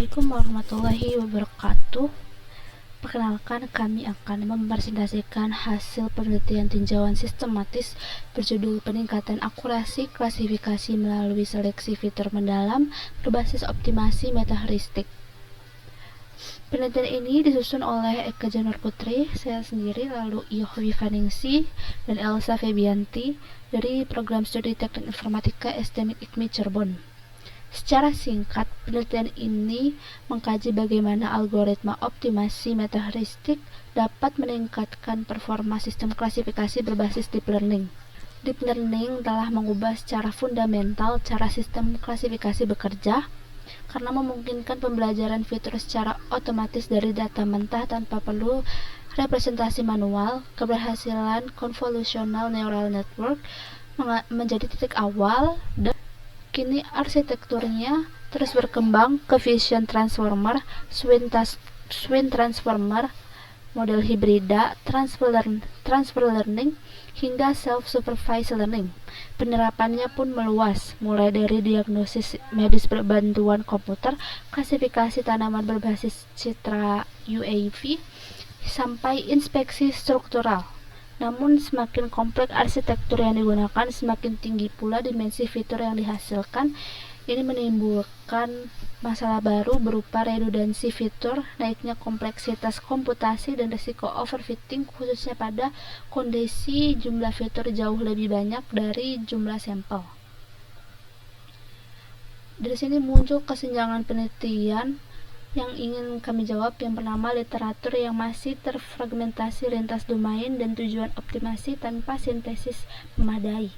Assalamualaikum warahmatullahi wabarakatuh. Perkenalkan, kami akan mempresentasikan hasil penelitian tinjauan sistematis berjudul peningkatan akurasi klasifikasi melalui seleksi fitur mendalam berbasis optimasi metaheuristik. Penelitian ini disusun oleh Eka Janurputri, saya sendiri, lalu Yohwi Vaningsi, dan Elsa Febianti dari Program Studi Teknik Informatika STMIK IKMI Cirebon. Secara singkat, penelitian ini mengkaji bagaimana algoritma optimasi metaheuristik dapat meningkatkan performa sistem klasifikasi berbasis deep learning. Deep learning telah mengubah secara fundamental cara sistem klasifikasi bekerja karena memungkinkan pembelajaran fitur secara otomatis dari data mentah tanpa perlu representasi manual. Keberhasilan convolutional neural network menjadi titik awal dan kini arsitekturnya terus berkembang ke vision transformer, Swin transformer, model hibrida, transfer learning, hingga self-supervised learning. Penerapannya pun meluas, mulai dari diagnosis medis berbantuan komputer, klasifikasi tanaman berbasis citra UAV, sampai inspeksi struktural. Namun semakin kompleks arsitektur yang digunakan, semakin tinggi pula dimensi fitur yang dihasilkan. Ini menimbulkan masalah baru berupa redundansi fitur, naiknya kompleksitas komputasi, dan risiko overfitting khususnya pada kondisi jumlah fitur jauh lebih banyak dari jumlah sampel. Dari sini muncul kesenjangan penelitian yang ingin kami jawab. Yang pertama, literatur yang masih terfragmentasi lintas domain dan tujuan optimasi tanpa sintesis memadai.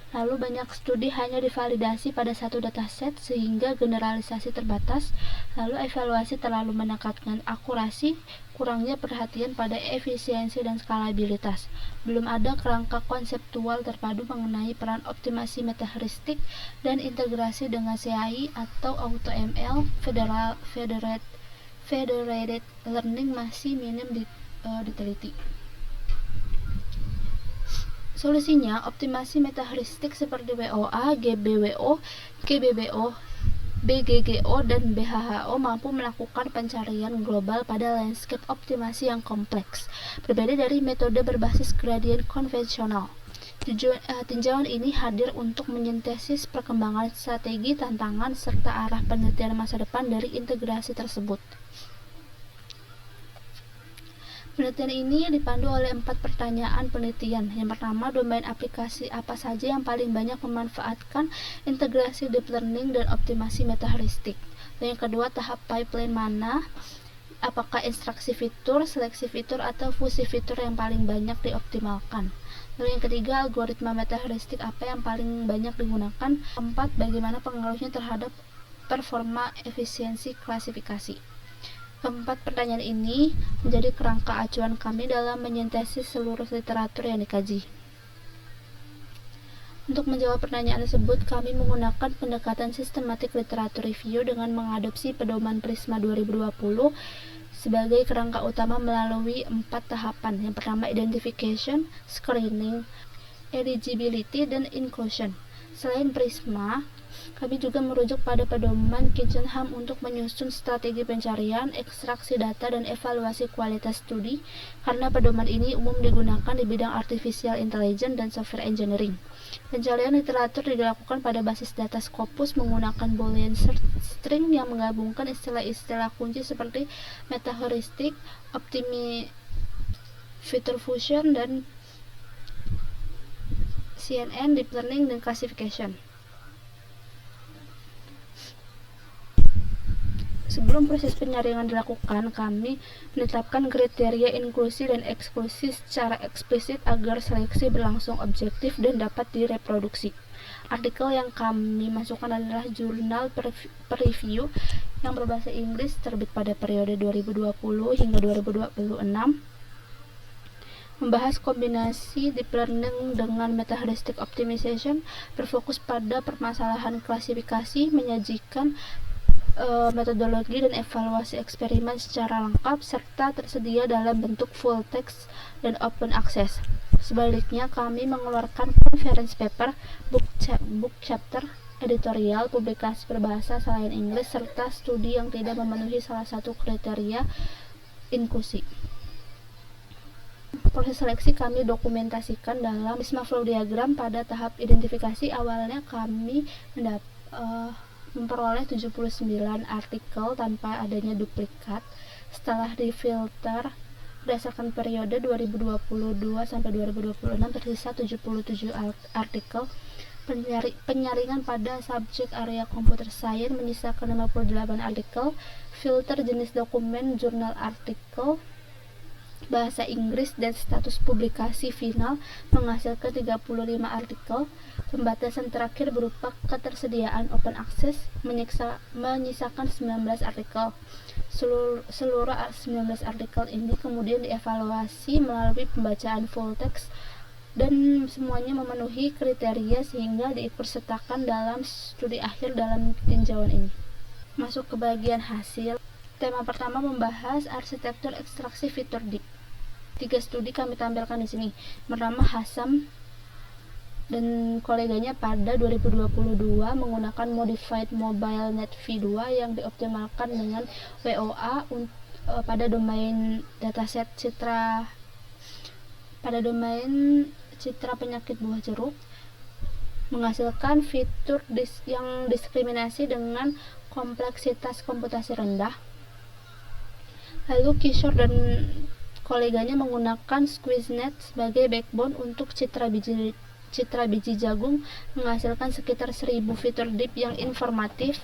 Lalu banyak studi hanya divalidasi pada satu dataset sehingga generalisasi terbatas. Lalu evaluasi terlalu menekankan akurasi, kurangnya perhatian pada efisiensi dan skalabilitas. Belum ada kerangka konseptual terpadu mengenai peran optimasi metaheuristik dan integrasi dengan CAI atau AutoML. Federated learning masih minim diteliti. Solusinya, optimasi metaheuristik seperti WOA, GBWO, GBBO, BGGO, dan BHHO mampu melakukan pencarian global pada landscape optimasi yang kompleks, berbeda dari metode berbasis gradient konvensional. Tinjauan ini hadir untuk menyintesis perkembangan strategi, tantangan, serta arah penelitian masa depan dari integrasi tersebut. Penelitian ini dipandu oleh 4 pertanyaan penelitian. Yang pertama, domain aplikasi apa saja yang paling banyak memanfaatkan integrasi deep learning dan optimasi metaheuristik. Yang kedua, tahap pipeline mana? Apakah instruksi fitur, seleksi fitur, atau fusi fitur yang paling banyak dioptimalkan? Lalu yang ketiga, algoritma metaheuristik apa yang paling banyak digunakan? Keempat, bagaimana pengaruhnya terhadap performa efisiensi klasifikasi? Keempat pertanyaan ini menjadi kerangka acuan kami dalam menyintesis seluruh literatur yang dikaji. Untuk menjawab pertanyaan tersebut, kami menggunakan pendekatan sistematik literatur review dengan mengadopsi pedoman Prisma 2020 sebagai kerangka utama melalui 4 tahapan. Yang pertama, identification, screening, eligibility, dan inclusion. Selain Prisma, kami juga merujuk pada pedoman Kitchenham untuk menyusun strategi pencarian, ekstraksi data, dan evaluasi kualitas studi, karena pedoman ini umum digunakan di bidang artificial intelligence dan software engineering. Pencarian literatur dilakukan pada basis data Scopus menggunakan Boolean search string yang menggabungkan istilah-istilah kunci seperti metaheuristik, feature fusion, dan CNN, deep learning, dan classification. Sebelum proses penyaringan dilakukan, kami menetapkan kriteria inklusi dan eksklusi secara eksplisit agar seleksi berlangsung objektif dan dapat direproduksi. Artikel yang kami masukkan adalah jurnal per-review yang berbahasa Inggris terbit pada periode 2020 hingga 2026, membahas kombinasi deep learning dengan metaheuristic optimization, berfokus pada permasalahan klasifikasi, menyajikan metodologi dan evaluasi eksperimen secara lengkap, serta tersedia dalam bentuk full text dan open access. Sebaliknya, kami mengeluarkan conference paper, book chapter, editorial, publikasi berbahasa selain Inggris, serta studi yang tidak memenuhi salah satu kriteria inklusi. Proses seleksi kami dokumentasikan dalam Prisma Flow Diagram. Pada tahap identifikasi awalnya kami memperoleh 79 artikel tanpa adanya duplikat. Setelah difilter berdasarkan periode 2022 sampai 2026 tersisa 77 artikel. Penyaringan pada subjek area Computer Science menyisakan 58 artikel. Filter jenis dokumen, jurnal artikel, bahasa Inggris, dan status publikasi final menghasilkan 35 artikel. Pembatasan terakhir berupa ketersediaan open access menyisakan 19 artikel. Seluruh 19 artikel ini kemudian dievaluasi melalui pembacaan full text dan semuanya memenuhi kriteria sehingga diikutsertakan dalam studi akhir dalam tinjauan ini. Masuk ke bagian hasil. Tema pertama membahas arsitektur ekstraksi fitur deep. 3 studi kami tampilkan di sini. Pertama, Hassam dan koleganya pada 2022 menggunakan Modified Mobile Net V2 yang dioptimalkan dengan WOA pada domain dataset citra penyakit buah jeruk, menghasilkan fitur yang diskriminasi dengan kompleksitas komputasi rendah. Lalu Kishore dan koleganya menggunakan SqueezeNet sebagai backbone untuk citra biji jagung, menghasilkan sekitar 1000 fitur deep yang informatif.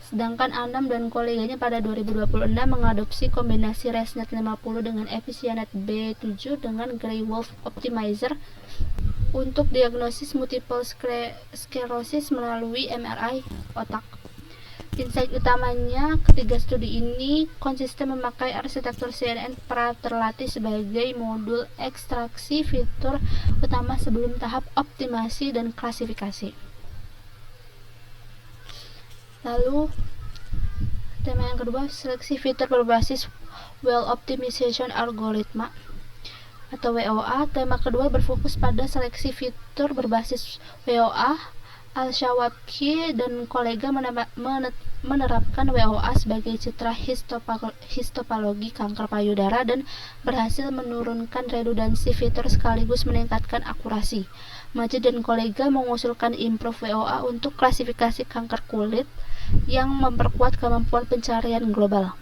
Sedangkan Anam dan koleganya pada 2026 mengadopsi kombinasi ResNet 50 dengan EfficientNet B7 dengan Grey Wolf Optimizer untuk diagnosis multiple sclerosis melalui MRI otak. Insight utamanya, ketiga studi ini konsisten memakai arsitektur CNN pra-terlatih sebagai modul ekstraksi fitur utama sebelum tahap optimasi dan klasifikasi. Lalu, tema yang kedua, seleksi fitur berbasis Well Optimization Algorithm atau WOA. Tema kedua berfokus pada seleksi fitur berbasis WOA. Al-Shawabki dan kolega menerapkan WOA sebagai citra histopatologi kanker payudara dan berhasil menurunkan redundansi fitur sekaligus meningkatkan akurasi. Majid dan kolega mengusulkan improve WOA untuk klasifikasi kanker kulit yang memperkuat kemampuan pencarian global.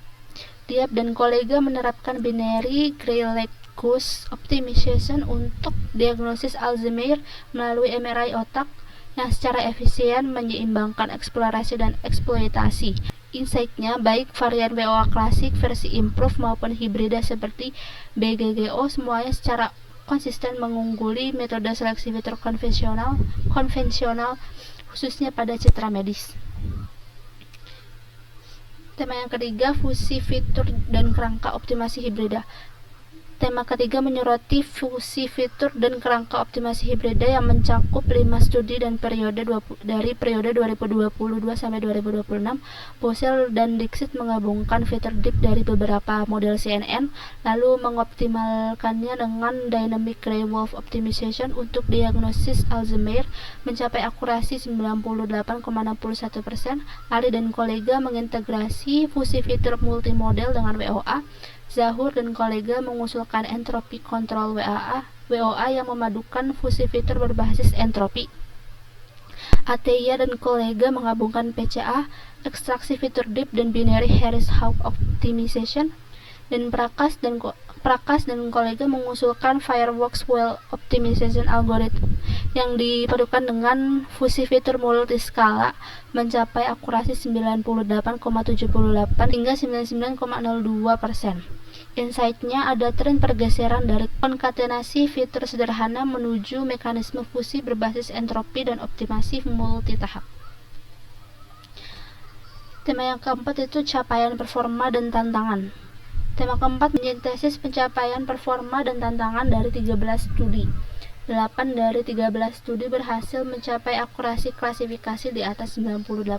Diab dan kolega menerapkan binary Gray-Lucas optimization untuk diagnosis Alzheimer melalui MRI otak yang secara efisien menyeimbangkan eksplorasi dan eksploitasi. Insight-nya, baik varian WOA klasik, versi improve maupun hibrida seperti BGGO, semuanya secara konsisten mengungguli metode seleksi fitur konvensional khususnya pada citra medis. Tema yang ketiga, fusi fitur dan kerangka optimasi hibrida. Tema ketiga menyoroti fusi fitur dan kerangka optimasi hibrida yang mencakup 5 studi dan dari periode 2022 sampai 2026. Bosel dan Dixit menggabungkan fitur deep dari beberapa model CNN, lalu mengoptimalkannya dengan Dynamic Grey Wolf Optimization untuk diagnosis Alzheimer, mencapai akurasi 98,61%. Ali dan kolega mengintegrasi fusi fitur multimodel dengan WOA. Zahur dan kolega mengusulkan entropi kontrol WOA yang memadukan fusi fitur berbasis entropi. Ateya dan kolega menggabungkan PCA, ekstraksi fitur deep dan binary Harris-Hawk optimization. Dan Prakas dan kolega mengusulkan Fireworks Well Optimization Algorithm yang dipadukan dengan fusi fitur multiskala mencapai akurasi 98,78 hingga 99,02%. Insight-nya, ada tren pergeseran dari konkatenasi fitur sederhana menuju mekanisme fusi berbasis entropi dan optimasi multitahap. Tema yang keempat itu capaian performa dan tantangan. Tema keempat mensintesis pencapaian performa dan tantangan dari 13 studi. 8 dari 13 studi berhasil mencapai akurasi klasifikasi di atas 98%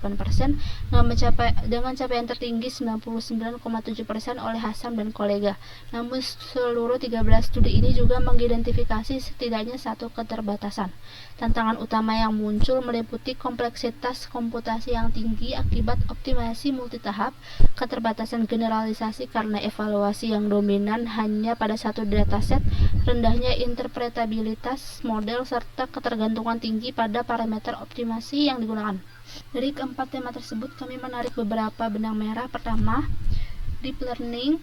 dengan capaian tertinggi 99,7% oleh Hasan dan kolega. Namun seluruh 13 studi ini juga mengidentifikasi setidaknya satu keterbatasan. Tantangan utama yang muncul meliputi kompleksitas komputasi yang tinggi akibat optimasi multitahap, keterbatasan generalisasi karena evaluasi yang dominan hanya pada satu dataset, rendahnya interpretabilitas model, serta ketergantungan tinggi pada parameter optimasi yang digunakan. Dari keempat tema tersebut, kami menarik beberapa benang merah. Pertama, deep learning.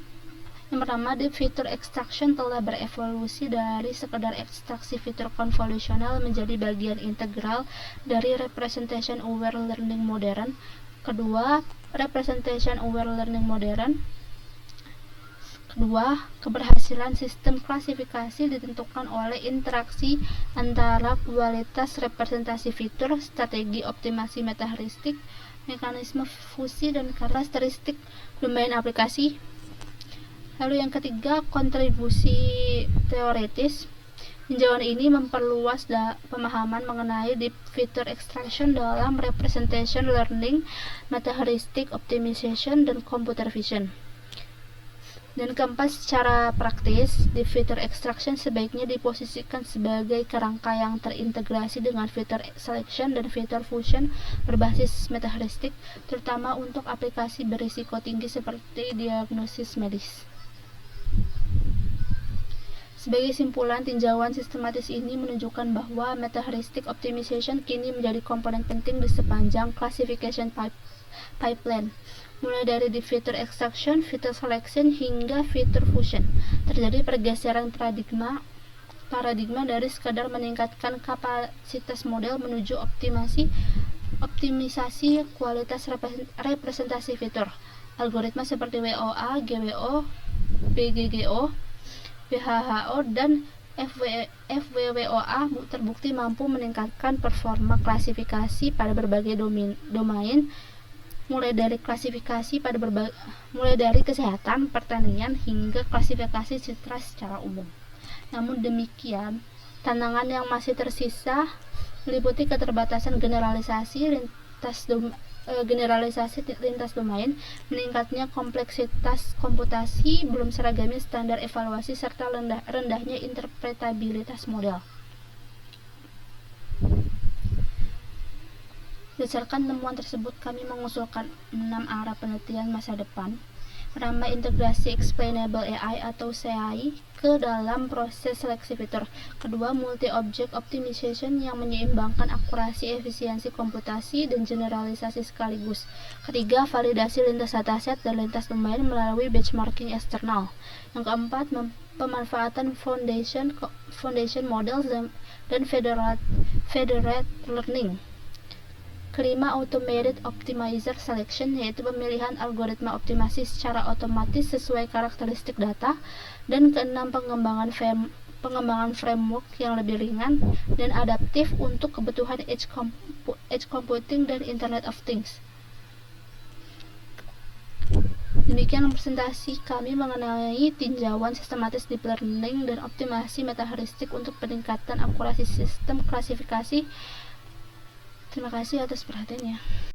Yang pertama, deep feature extraction telah berevolusi dari sekedar ekstraksi fitur konvolusional menjadi bagian integral dari representation aware learning modern. Kedua, representation aware learning modern. Kedua, keberhasilan sistem klasifikasi ditentukan oleh interaksi antara kualitas representasi fitur, strategi optimasi metaheuristik, mekanisme fusi, dan karakteristik domain aplikasi. Lalu yang ketiga, kontribusi teoritis. Tinjauan ini memperluas pemahaman mengenai deep feature extraction dalam representation learning, metaheuristic optimization, dan computer vision. Dan keempat, secara praktis, deep feature extraction sebaiknya diposisikan sebagai kerangka yang terintegrasi dengan feature selection dan feature fusion berbasis metaheuristik, terutama untuk aplikasi berisiko tinggi seperti diagnosis medis. Sebagai simpulan, tinjauan sistematis ini menunjukkan bahwa metaheuristic optimization kini menjadi komponen penting di sepanjang classification pipeline, mulai dari deep feature extraction, feature selection, hingga feature fusion. Terjadi pergeseran paradigma dari sekadar meningkatkan kapasitas model menuju optimisasi kualitas representasi fitur. Algoritma seperti WOA, GWO, BGGO, BHHO, dan FWWOA terbukti mampu meningkatkan performa klasifikasi pada berbagai domain, mulai dari kesehatan, pertanian, hingga klasifikasi citra secara umum. Namun demikian, tantangan yang masih tersisa meliputi keterbatasan generalisasi lintas domain, meningkatnya kompleksitas komputasi, belum seragamnya standar evaluasi, serta rendahnya interpretabilitas model. Berdasarkan temuan tersebut, kami mengusulkan 6 arah penelitian masa depan. Pertama, integrasi explainable AI atau CAI ke dalam proses seleksi fitur. Kedua, multi-object optimization yang menyeimbangkan akurasi, efisiensi komputasi, dan generalisasi sekaligus. Ketiga, validasi lintas dataset dan lintas domain melalui benchmarking eksternal. Yang keempat, pemanfaatan foundation models dan federated learning. Kelima, automated optimizer selection, yaitu pemilihan algoritma optimasi secara otomatis sesuai karakteristik data. Dan keenam, pengembangan framework yang lebih ringan dan adaptif untuk kebutuhan edge computing dan Internet of Things. Demikian presentasi kami mengenai tinjauan sistematis deep learning dan optimasi metaheuristik untuk peningkatan akurasi sistem klasifikasi. Terima kasih atas perhatiannya.